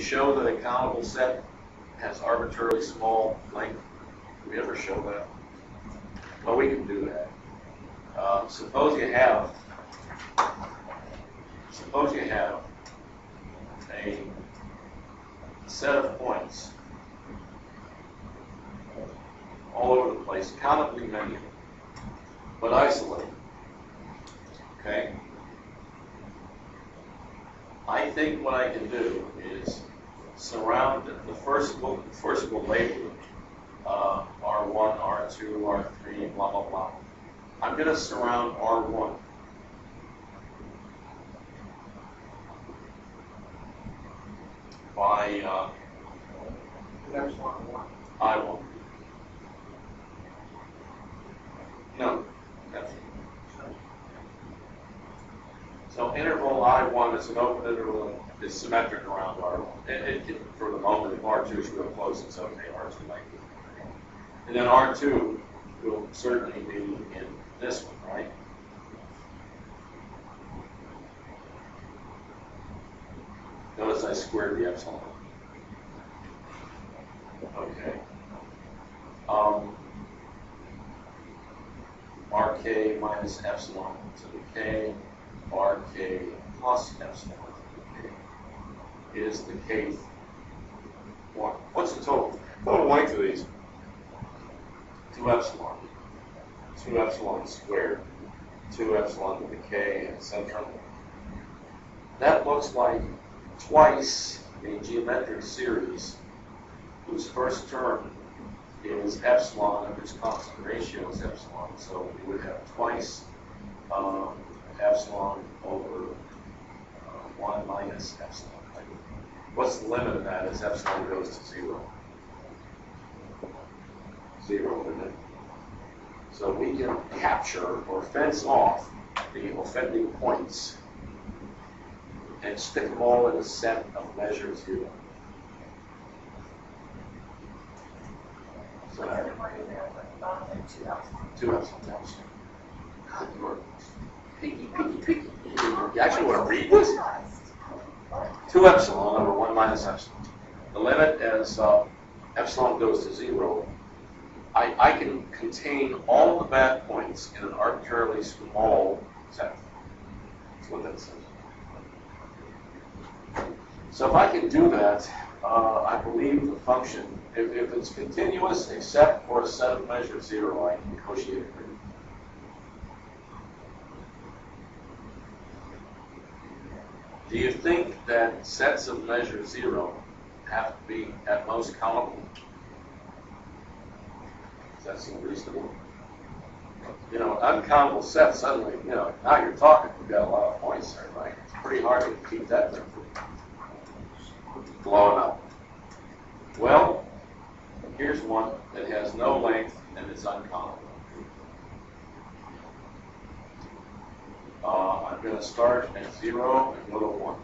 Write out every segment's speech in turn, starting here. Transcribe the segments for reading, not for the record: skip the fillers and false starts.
we show that a countable set has arbitrarily small length? Do we ever show that? Well, we can do that. Suppose you have a set of points all over the place, countably many, but isolated. Okay? I think what I can do is surround the first we'll label it R1, R2, R3, blah, blah, blah. I'm going to surround R1 by I1. No. So interval I1 is an open interval, is symmetric around R1. It can, for the moment, if R2 is real close, it's okay, R2 might be. And then R2 will certainly be in this one, right? Notice I squared the epsilon. Okay. RK minus epsilon to the K, RK plus epsilon to the K is the kth one. What's the total? Total length of these? 2 epsilon. 2 epsilon squared. 2 epsilon to the K and central. That looks like twice a geometric series whose first term is epsilon and whose constant ratio is epsilon. So we would have twice epsilon over 1 minus epsilon. What's the limit of that as epsilon goes to 0? 0, isn't it? So we can capture or fence off the offending points and stick them all in a set of measure 0. So 2 epsilon. God, you're picky. You actually want to read this? 2 epsilon over 1 minus epsilon. The limit as epsilon goes to 0. I can contain all the bad points in an arbitrarily small set. That's what that says. So if I can do that, I believe the function, if it's continuous except for a set of measure 0, I can negotiate it. Do you think that sets of measure 0 have to be at most countable? Does that seem reasonable? You know, uncountable set suddenly, you know, now you're talking. We've got a lot of points there, right? It's pretty hard to keep that thing from blowing up. Well, here's one that has no length and it's uncountable. I'm going to start at 0 and go to 1.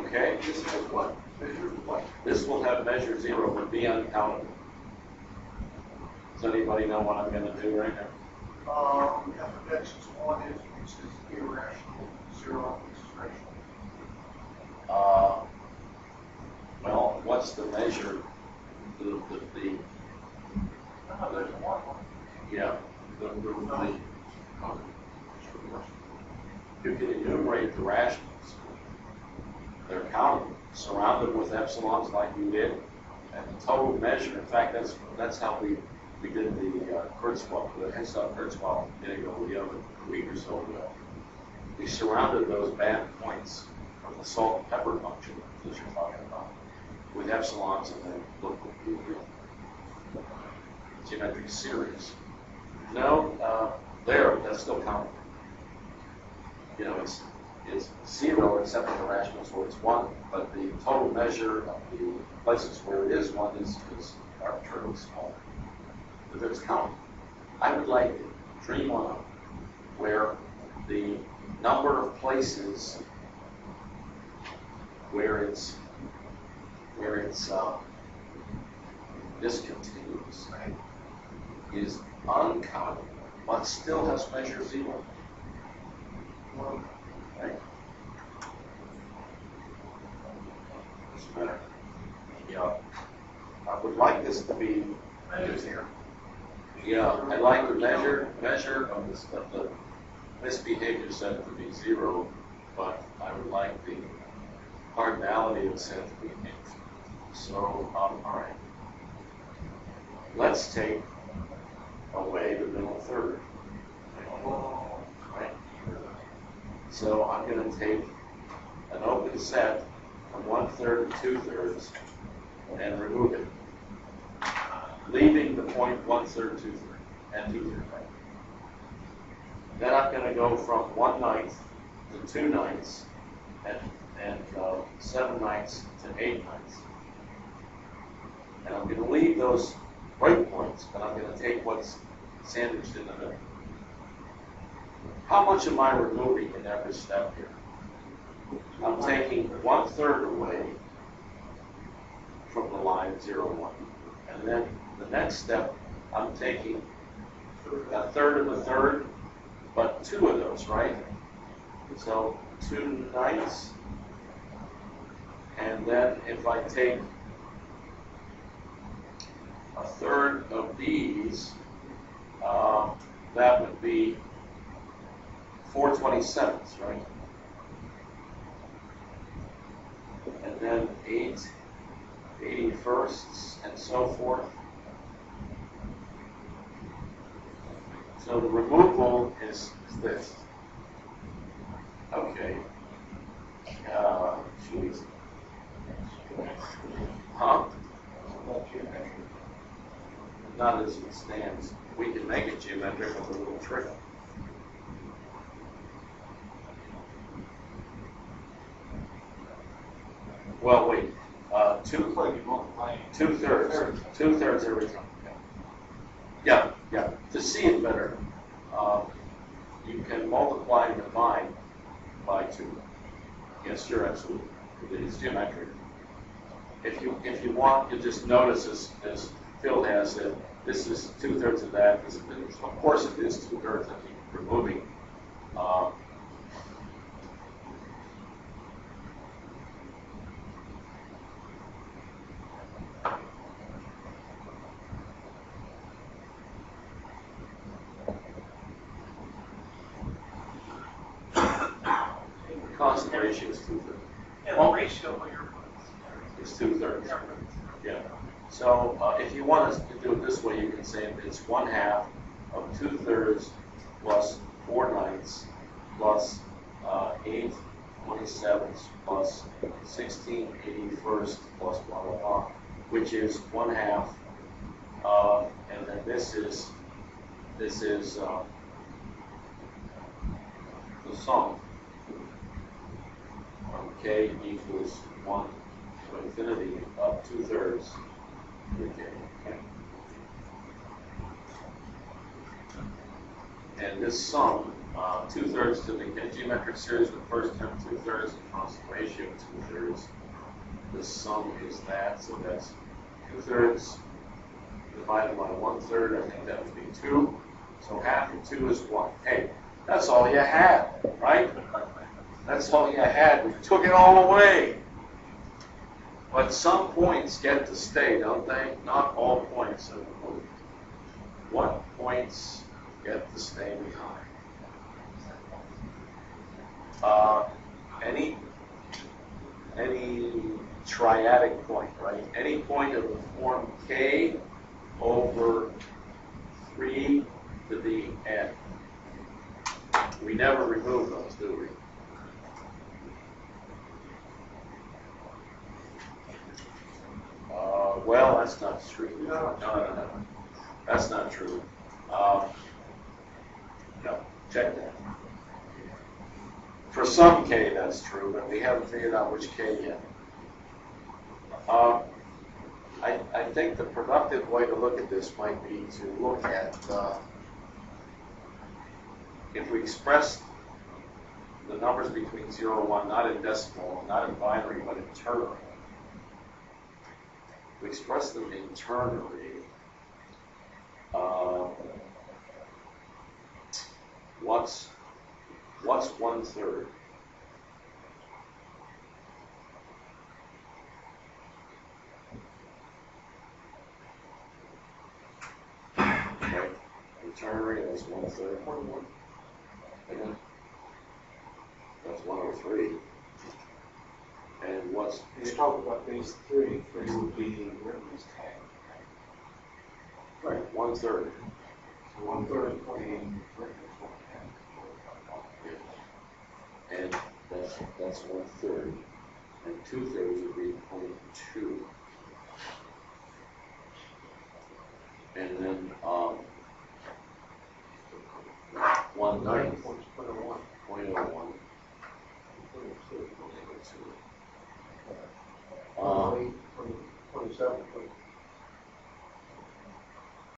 Okay? This is what? Measure what? This will have measure 0, but be uncountable. Does anybody know what I'm going to do right now? F(x)(1) is irrational, 0 is rational. Well, what's the measure? You can enumerate the rationals. They're countable, surrounded with epsilons like you did, and the total measure. In fact, that's how we did the Kurzweil, the Hexagon-Kurzweil integral a week or so ago. We surrounded those bad points from the salt and pepper function that you're talking about with epsilons and then look at the geometric series. No, that's still countable. You know, it's 0 except for the rationals where it's 1, but the total measure of the places where it is 1 is arbitrarily small. But it's countable. I would like to dream on where the number of places where it's discontinuous, right, is uncountable, but still has measure 0. Right? this to be, Measures here. yeah, I'd like the measure of the misbehavior set to be 0, but I would like the cardinality of set to be infinite. So, all right. Let's take away the middle third. Right? So I'm going to take an open set from 1/3 to 2/3 and remove it, leaving the point 1/3, 2/3, and 2/3. Then I'm going to go from 1/9 to 2/9 and 7/9 to 8/9. And I'm going to leave those breakpoints, but I'm going to take what's sandwiched in the middle. How much am I removing in every step here? I'm taking 1/3 away from the line 0, 1. And then the next step, I'm taking 1/3 of a third, but 2 of those, right? So 2/9. And then if I take 1/3 of these, that would be 4/27, right? And then 8 81sts, and so forth. So the removal is this. Okay. Geez. Huh? Not as it stands. We can make it geometric with a little trick. Well, wait. 2/3 every time. Yeah. To see it better, you can multiply and divide by 2. Yes, you're absolutely. It's geometric. If you want, you just notice as Phil has said, this is 2/3 of that. This is, of course, it is 2/3 that you're removing. Constant ratio is 2/3. Yeah, the ratio of your It's 2/3. Yeah. So if you want us to do it this way, you can say it's 1/2 of 2/3 plus 4/9 plus 8 27ths plus 16 81st plus blah blah blah, which is 1/2. And then this is the sum. K equals 1 to infinity of 2/3 to K. And this sum, 2/3 to the geometric series with first term 2/3 and constant ratio 2/3. This sum is that, so that's 2/3 divided by 1/3. I think that would be 2. So half of 2 is 1. Hey, that's all you had, right? That's all you had. We took it all away. But some points get to stay, don't they? Not all points are removed. What points get to stay behind? Any triadic point, right? Any point of the form K over 3 to the n. We never remove those, do we? Well, that's not true. No. That's not true. No, check that. For some K, that's true, but we haven't figured out which K yet. I think the productive way to look at this might be to look at if we express the numbers between 0 and 1, not in decimal, not in binary, but in ternary. We express them in ternary. What's 1/3? return rate, that's 1/3. 0.1. Yeah. That's 103. And what's, And you talk about base 3 would be written as 10. right, 1/3. So 1/3 being written as 1/10. And that's 1/3. And 2/3 would be 0.2. And then 1/9